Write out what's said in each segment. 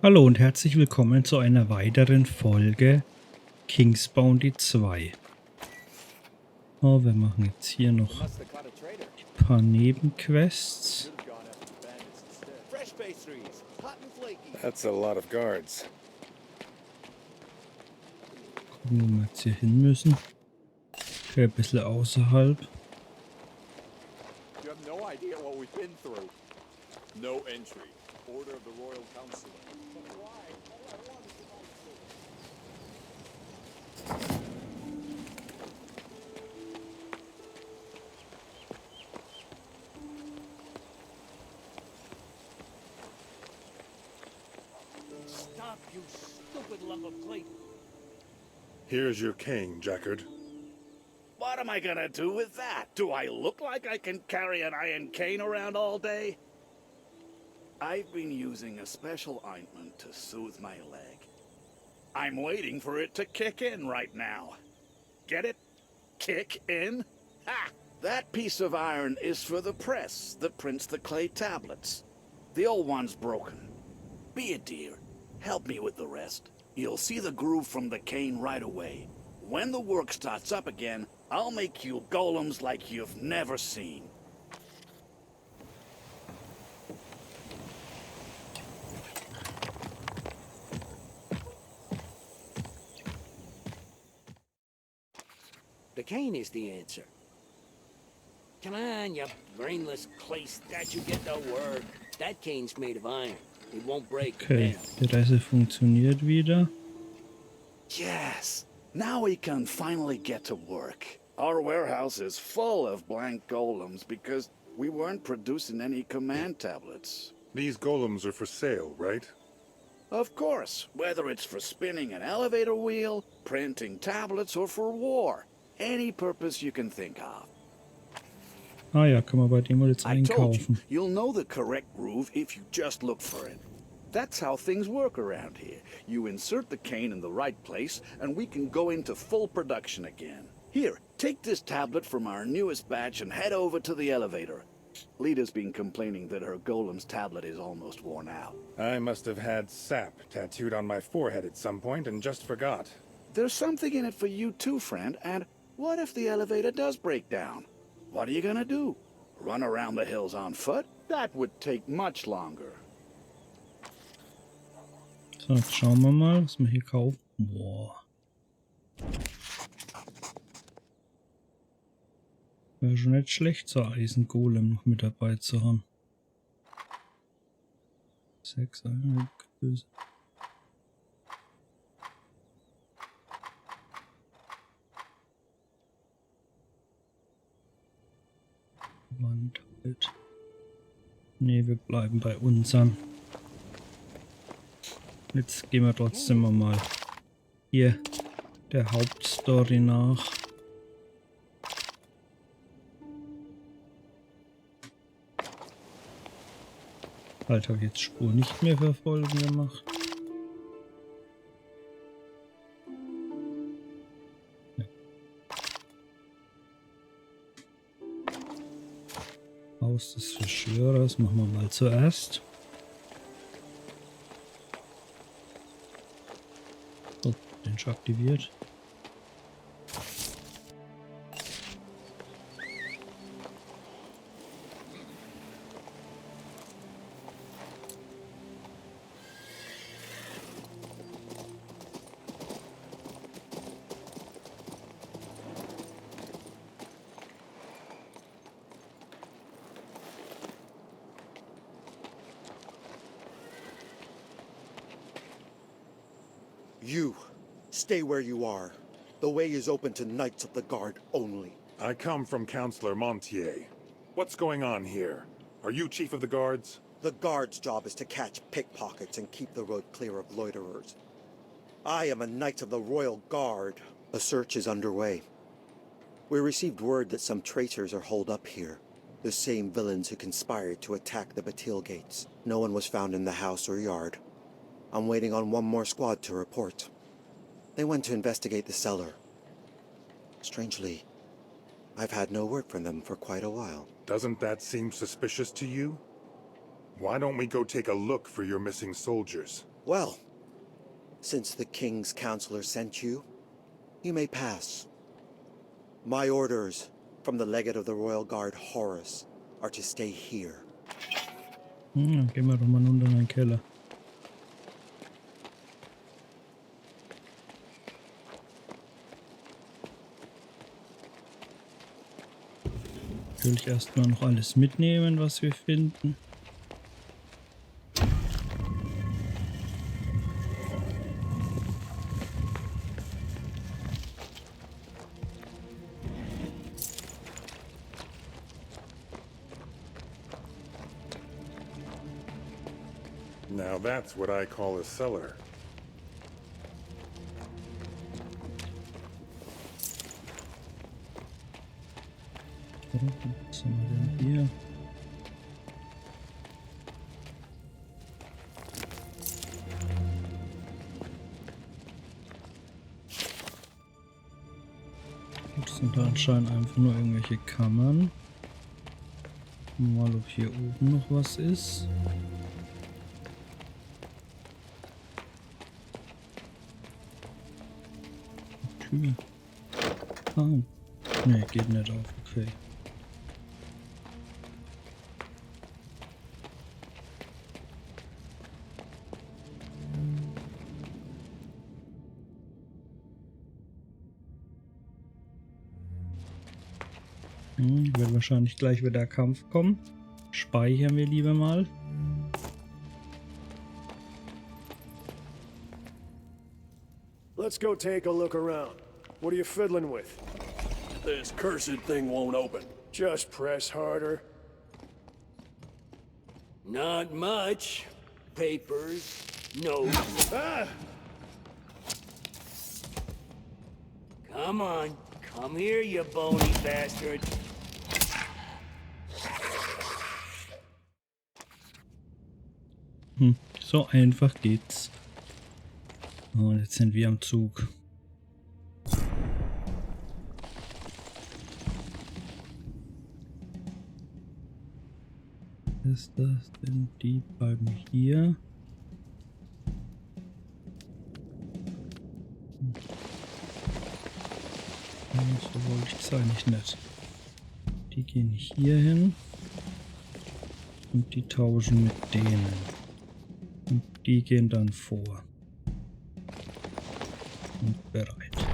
Hallo und herzlich willkommen zu einer weiteren Folge King's Bounty 2. Oh, wir machen jetzt hier noch ein paar Nebenquests. That's a lot of guards. Gucken, wo wir jetzt hier hin müssen. Okay, ein bisschen außerhalb. You have no idea what we've been through. No entry. Order of the Royal Council. Stop, you stupid lump of clay. Here's your cane, Jackard. What am I gonna do with that? Do I look like I can carry an iron cane around all day? I've been using a special ointment to soothe my leg. I'm waiting for it to kick in right now. Get it? Kick in? Ha! That piece of iron is for the press that prints the clay tablets. The old one's broken. Be a dear. Help me with the rest. You'll see the groove from the cane right away. When the work starts up again, I'll make you golems like you've never seen. The cane is the answer. Come on, you brainless clay statue, get to work. That cane's made of iron. It won't break. Okay, die Reise funktioniert wieder. Yes! Now we can finally get to work. Our warehouse is full of blank golems because we weren't producing any command tablets. These golems are for sale, right? Of course, whether it's for spinning an elevator wheel, printing tablets, or for war. Any purpose you can think of. Ah ja, kann man bei dem jetzt I told you, einkaufen. you'll know the correct groove if you just look for it. That's how things work around here. You insert the cane in the right place, and we can go into full production again. Here, take this tablet from our newest batch and head over to the elevator. Lita's been complaining that her golem's tablet is almost worn out. I must have had sap tattooed on my forehead at some point and just forgot. There's something in it for you too, friend, and what if the elevator does break down? What are you gonna do? Run around the hills on foot? That would take much longer. So, jetzt schauen wir mal, was wir hier kaufen. Boah. Wäre schon nicht schlecht, so Eisengolem noch mit dabei zu haben. 6 Größe. Wand halt. Ne, wir bleiben bei unseren. Jetzt gehen wir trotzdem mal hier der Hauptstory nach. Halt, habe ich jetzt Spur nicht mehr für Folgen gemacht. Ja. Haus des Verschwörers machen wir mal zuerst. Oh, den schon aktiviert. You, stay where you are. The way is open to Knights of the Guard only. I come from Councillor Montier. What's going on here? Are you Chief of the Guards? The Guard's job is to catch pickpockets and keep the road clear of loiterers. I am a Knight of the Royal Guard. A search is underway. We received word that some traitors are holed up here. The same villains who conspired to attack the Batil gates. No one was found in the house or yard. I'm waiting on one more squad to report. They went to investigate the cellar. Strangely, I've had no word from them for quite a while. Doesn't that seem suspicious to you? Why don't we go take a look for your missing soldiers? Well, since the king's counselor sent you, you may pass. My orders from the legate of the royal guard, Horus, are to stay here. Dann gehen wir doch mal unter in den Keller. Natürlich erstmal noch alles mitnehmen, was wir finden. Now that's what I call a cellar. Was haben wir denn hier? Das sind da anscheinend einfach nur irgendwelche Kammern. Mal, ob hier oben noch was ist. Tür. Ah. Ne, geht nicht auf. Okay. Wird wahrscheinlich gleich wieder der Kampf kommen. Speichern wir lieber mal. Let's go take a look around. What are you fiddling with? This cursed thing won't open. Just press harder. Not much. Papers, notes. Ah! Come on. Come here, you bony bastard. So einfach geht's. Und jetzt sind wir am Zug. Ist das denn? Die bleiben hier. So wollte ich es eigentlich nicht. Die gehen hier hin. Und die tauschen mit denen. Und die gehen dann vor. Und bereit.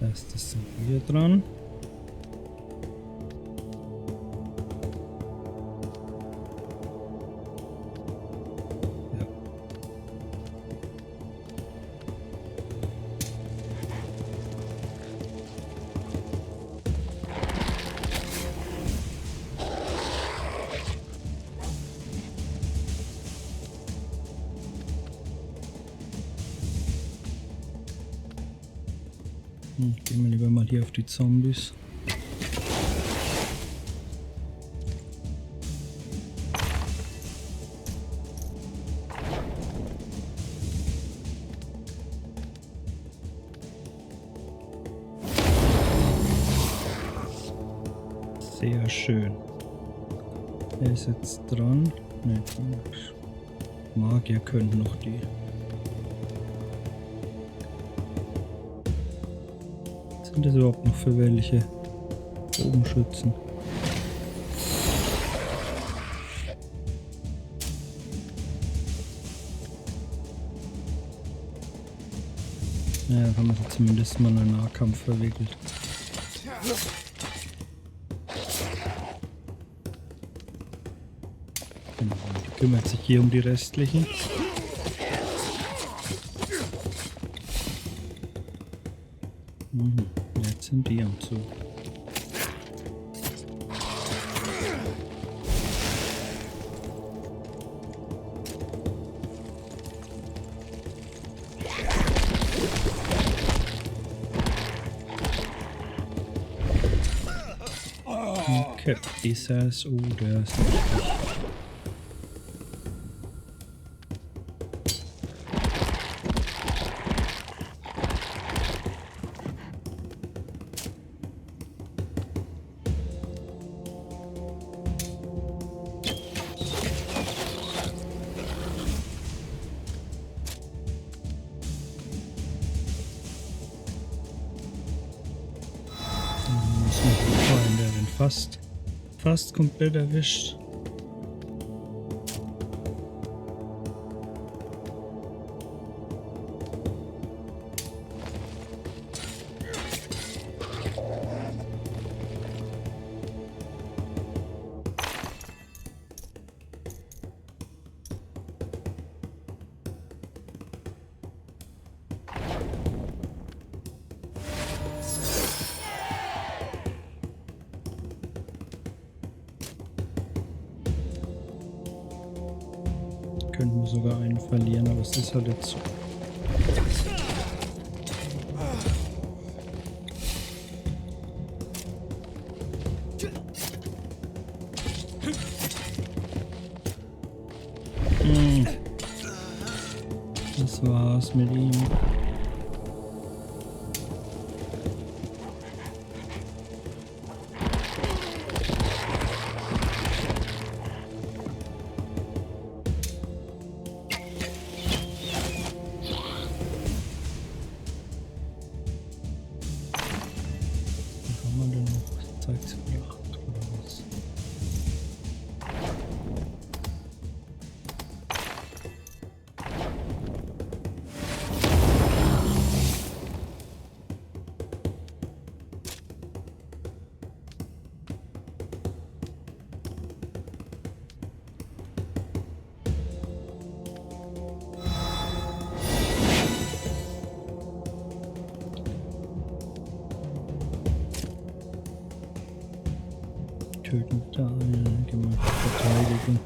Erstes sind wir dran. Ja. Gehen wir lieber mal hier auf die Zombies. Sehr schön. Er ist jetzt dran. Ne, Magier können noch die. Was sind das überhaupt noch für welche Bogenschützen? Ja, da haben wir zumindest mal einen Nahkampf verwickelt. Genau, die kümmert sich hier um die restlichen. Jetzt sind die am Zug. Okay, dieser ist, oh, der ist nicht gut. müssen wir hochfahren, der den fast komplett erwischt. Könnten wir sogar einen verlieren, aber es ist halt jetzt so. Das war's mit ihm. Töten da eine gemachte Verteidigung.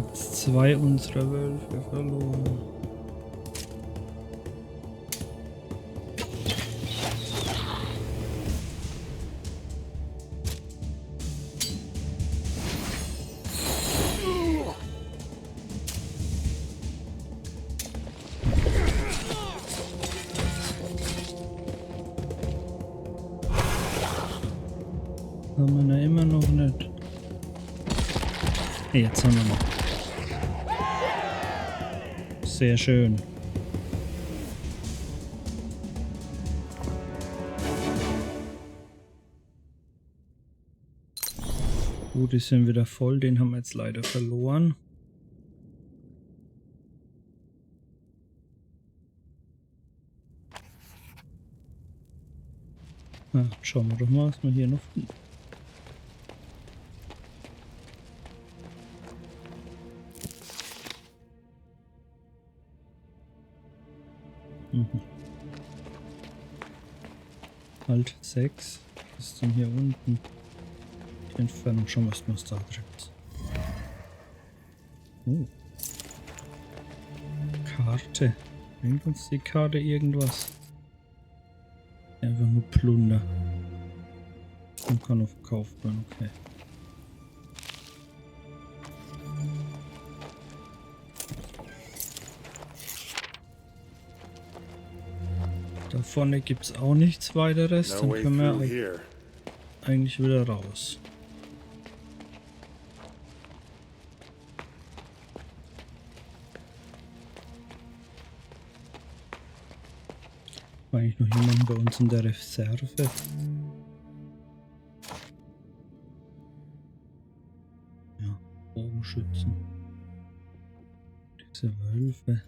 Jetzt 2 unserer Wölfe verloren. Haben wir immer noch nicht. Jetzt haben wir noch. Sehr schön. Gut, die sind wieder voll. Den haben wir jetzt leider verloren. Schauen wir doch mal, was wir hier noch finden. Alt 6. Was ist denn hier unten? Die Entfernung, schon was da drin ist. Oh. Karte. Bringt uns die Karte irgendwas? Einfach nur Plunder. Und kann auch verkauft werden, okay. Da vorne gibt es auch nichts weiteres, dann können wir eigentlich wieder raus. War eigentlich noch jemand bei uns in der Reserve? Ja, Bogenschützen. Diese Wölfe.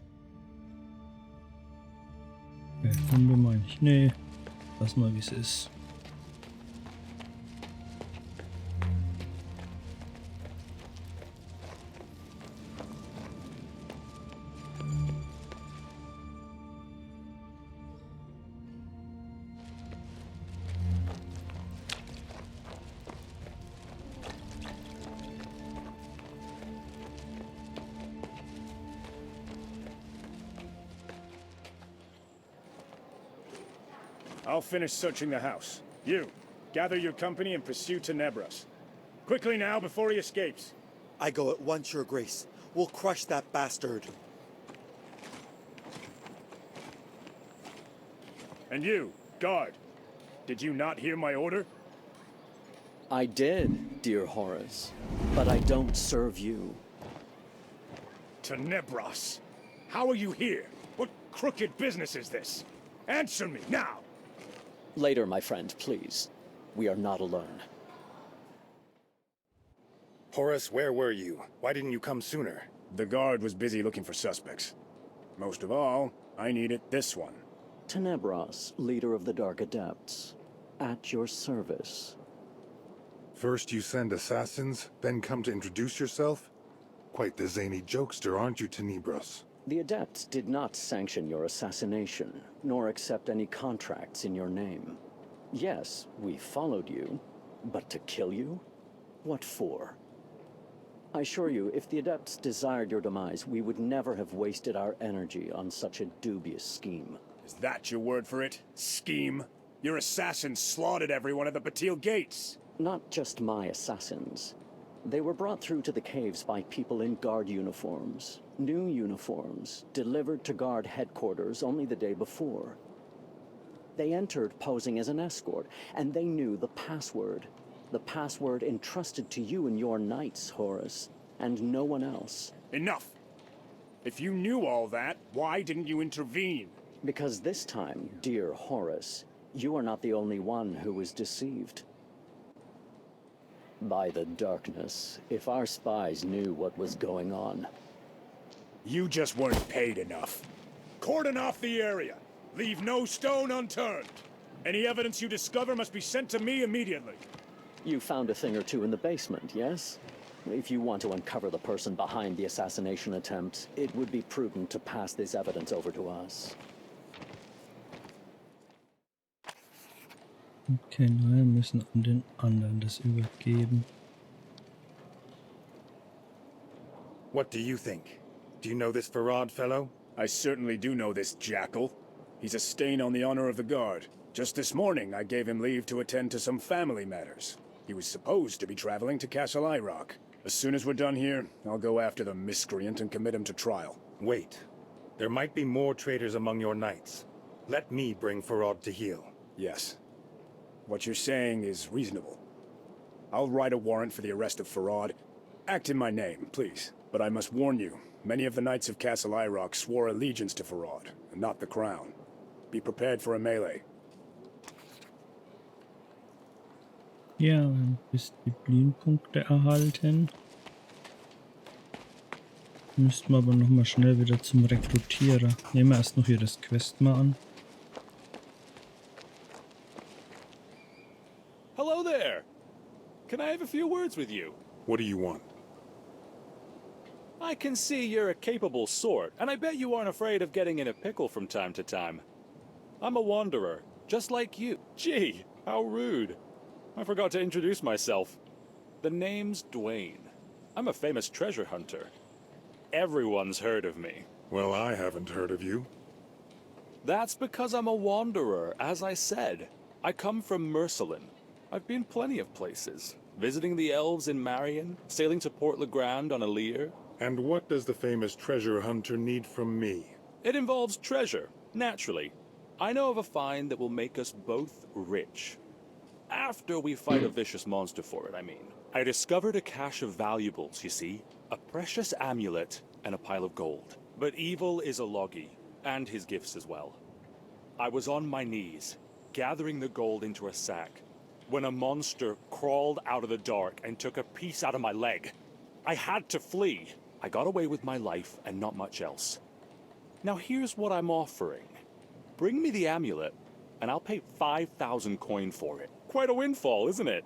Hunde meine ich. Nee, lass mal wie es ist. I'll finish searching the house. You, gather your company and pursue Tenebras. Quickly now, before he escapes. I go at once, Your Grace. We'll crush that bastard. And you, guard. Did you not hear my order? I did, dear Horace, but I don't serve you. Tenebras. How are you here? What crooked business is this? Answer me, now! Later, my friend, please. We are not alone. Horace, where were you? Why didn't you come sooner? The guard was busy looking for suspects. Most of all, I needed this one. Tenebros, leader of the Dark Adepts. At your service. First you send assassins, then come to introduce yourself? Quite the zany jokester, aren't you, Tenebros? The Adepts did not sanction your assassination, nor accept any contracts in your name. Yes, we followed you, but to kill you? What for? I assure you, if the Adepts desired your demise, we would never have wasted our energy on such a dubious scheme. Is that your word for it? Scheme? Your assassins slaughtered everyone at the Batil gates! Not just my assassins. They were brought through to the caves by people in guard uniforms. New uniforms, delivered to guard headquarters only the day before. They entered posing as an escort, and they knew the password. The password entrusted to you and your knights, Horace, and no one else. Enough! If you knew all that, why didn't you intervene? Because this time, dear Horace, you are not the only one who was deceived. By the darkness, if our spies knew what was going on. You just weren't paid enough. Cordon off the area. Leave no stone unturned. Any evidence you discover must be sent to me immediately. You found a thing or two in the basement, yes? If you want to uncover the person behind the assassination attempt, it would be prudent to pass this evidence over to us. Okay, wir müssen an den anderen das übergeben. What do you think? Do you know this Farad fellow? I certainly do know this jackal. He's a stain on the honor of the guard. Just this morning, I gave him leave to attend to some family matters. He was supposed to be traveling to Castle Rock. As soon as we're done here, I'll go after the miscreant and commit him to trial. Wait. There might be more traitors among your knights. Let me bring Farad to heel. Yes. What you're saying is reasonable. I'll write a warrant for the arrest of Farad. Act in my name, please. But I must warn you, many of the knights of Castle Rock swore allegiance to Farad, and not the crown. Be prepared for a melee. Ja, wir haben Disziplinpunkte erhalten. Müssten wir aber nochmal schnell wieder zum Rekrutierer. Nehmen wir erst noch hier das Quest mal an. Hello there! Can I have a few words with you? What do you want? I can see you're a capable sort, and I bet you aren't afraid of getting in a pickle from time to time. I'm a wanderer, just like you. Gee, how rude. I forgot to introduce myself. The name's Dwayne. I'm a famous treasure hunter. Everyone's heard of me. Well, I haven't heard of you. That's because I'm a wanderer, as I said. I come from Mercelin. I've been plenty of places. Visiting the elves in Marion, sailing to Port Le Grand on a leer. And what does the famous treasure hunter need from me? It involves treasure, naturally. I know of a find that will make us both rich. After we fight a vicious monster for it, I mean. I discovered a cache of valuables, you see. A precious amulet and a pile of gold. But evil is a Logi, and his gifts as well. I was on my knees, gathering the gold into a sack, when a monster crawled out of the dark and took a piece out of my leg. I had to flee. I got away with my life and not much else. Now here's what I'm offering. Bring me the amulet, and I'll pay 5,000 coin for it. Quite a windfall, isn't it?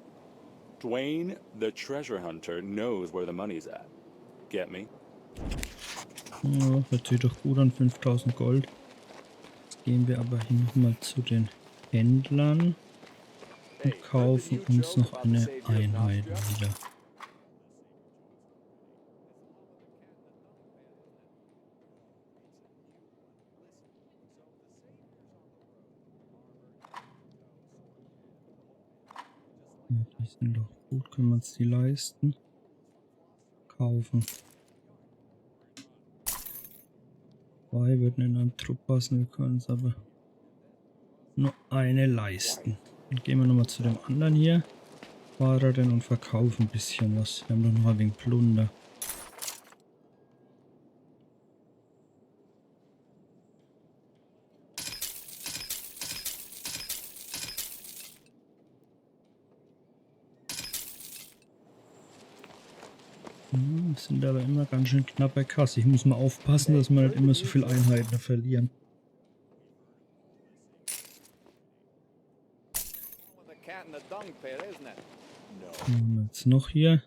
Dwayne, the treasure hunter, knows where the money's at. Get me? Ja, hört sich doch gut an, 5000 Gold. Jetzt gehen wir aber hier nochmal zu den Händlern und kaufen uns noch eine Einheit wieder. Ja, die sind doch gut, können wir uns die leisten. Kaufen. 2 würden in einen Trupp passen, wir können uns aber nur eine leisten. Dann gehen wir nochmal zu dem anderen hier. Fahrerin und verkaufen ein bisschen was. Wir haben doch noch ein wenig Plunder. Wir sind aber immer ganz schön knapp bei Kasse. Ich muss mal aufpassen, dass wir nicht immer so viele Einheiten verlieren. Jetzt noch hier.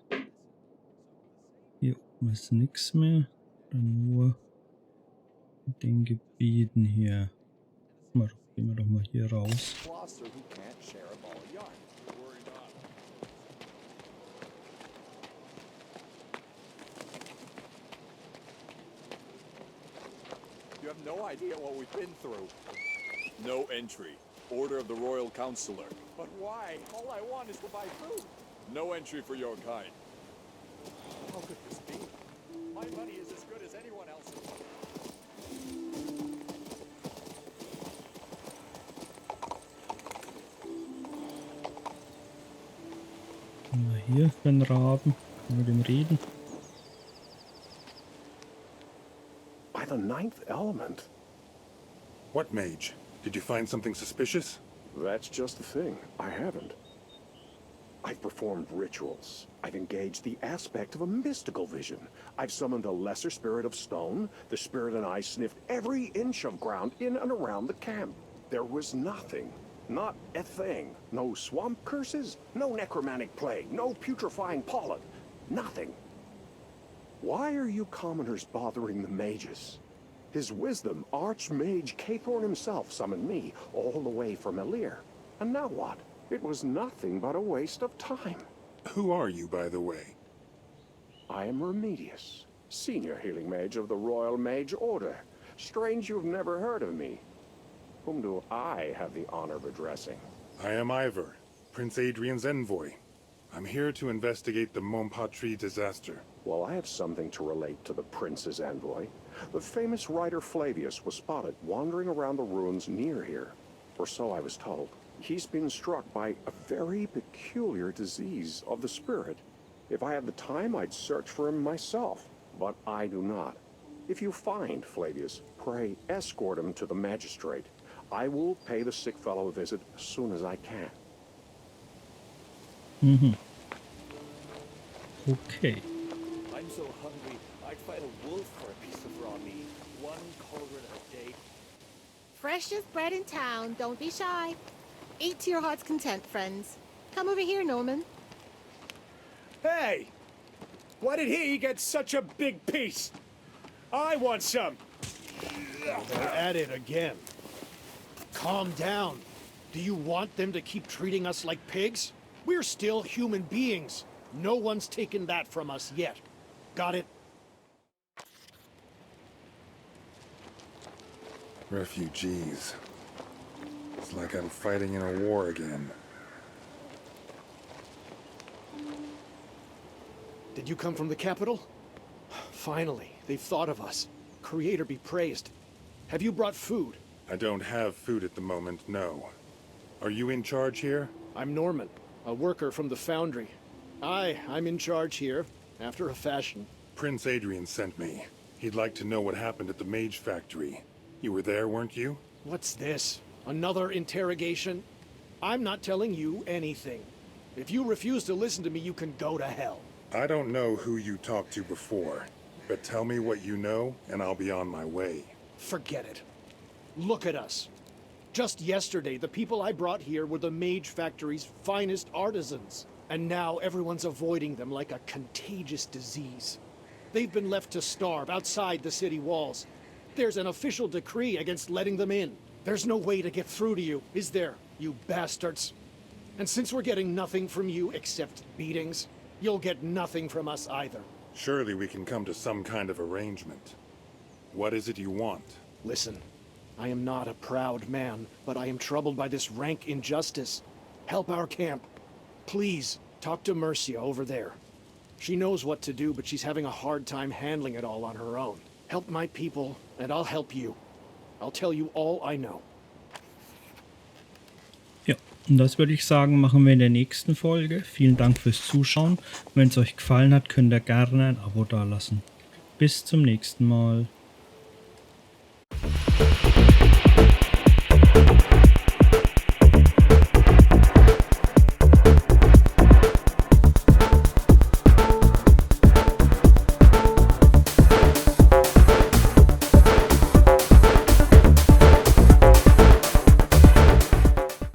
Hier oben ist nichts mehr. Dann nur in den Gebieten hier. Mal, gehen wir doch mal hier raus. You have no idea what we've been through. No entry. Order of the Royal Counselor. But why? All I want is to buy food. No entry for your kind. How could this be? My money is as good as anyone else's. Mal hier für den Raben. Mit dem reden. By the ninth element. What mage? Did you find something suspicious? That's just the thing. I haven't. I've performed rituals. I've engaged the aspect of a mystical vision. I've summoned a lesser spirit of stone. The spirit and I sniffed every inch of ground in and around the camp. There was nothing. Not a thing. No swamp curses, no necromantic plague, no putrefying pollen. Nothing. Why are you commoners bothering the mages? His wisdom, Archmage Cathorn himself summoned me all the way from Elir. And now what? It was nothing but a waste of time. Who are you, by the way? I am Remedius, senior healing mage of the Royal Mage Order. Strange you've never heard of me. Whom do I have the honor of addressing? I am Ivor, Prince Adrian's envoy. I'm here to investigate the Montpatrie disaster. Well, I have something to relate to the Prince's envoy. The famous writer Flavius was spotted wandering around the ruins near here. Or so I was told. He's been struck by a very peculiar disease of the spirit. If I had the time, I'd search for him myself. But I do not. If you find Flavius, pray escort him to the magistrate. I will pay the sick fellow a visit as soon as I can. Okay. I'm so hungry, I'd fight a wolf for a piece of raw meat. One cauldron a day. Freshest bread in town, don't be shy. Eat to your heart's content, friends. Come over here, Norman. Hey! Why did he get such a big piece? I want some! They're at it again. Calm down. Do you want them to keep treating us like pigs? We're still human beings. No one's taken that from us yet. Got it? Refugees. It's like I'm fighting in a war again. Did you come from the capital? Finally, they've thought of us. Creator be praised. Have you brought food? I don't have food at the moment, no. Are you in charge here? I'm Norman, a worker from the foundry. I'm in charge here, after a fashion. Prince Adrian sent me. He'd like to know what happened at the mage factory. You were there, weren't you? What's this? Another interrogation? I'm not telling you anything. If you refuse to listen to me, you can go to hell. I don't know who you talked to before, but tell me what you know, and I'll be on my way. Forget it. Look at us. Just yesterday, the people I brought here were the Mage Factory's finest artisans. And now everyone's avoiding them like a contagious disease. They've been left to starve outside the city walls. There's an official decree against letting them in. There's no way to get through to you, is there, you bastards? And since we're getting nothing from you except beatings, you'll get nothing from us either. Surely we can come to some kind of arrangement. What is it you want? Listen, I am not a proud man, but I am troubled by this rank injustice. Help our camp. Please, talk to Mercia over there. She knows what to do, but she's having a hard time handling it all on her own. Help my people, and I'll help you. I'll tell you all I know. Ja, und das würde ich sagen, machen wir in der nächsten Folge. Vielen Dank fürs Zuschauen. Wenn es euch gefallen hat, könnt ihr gerne ein Abo dalassen. Bis zum nächsten Mal.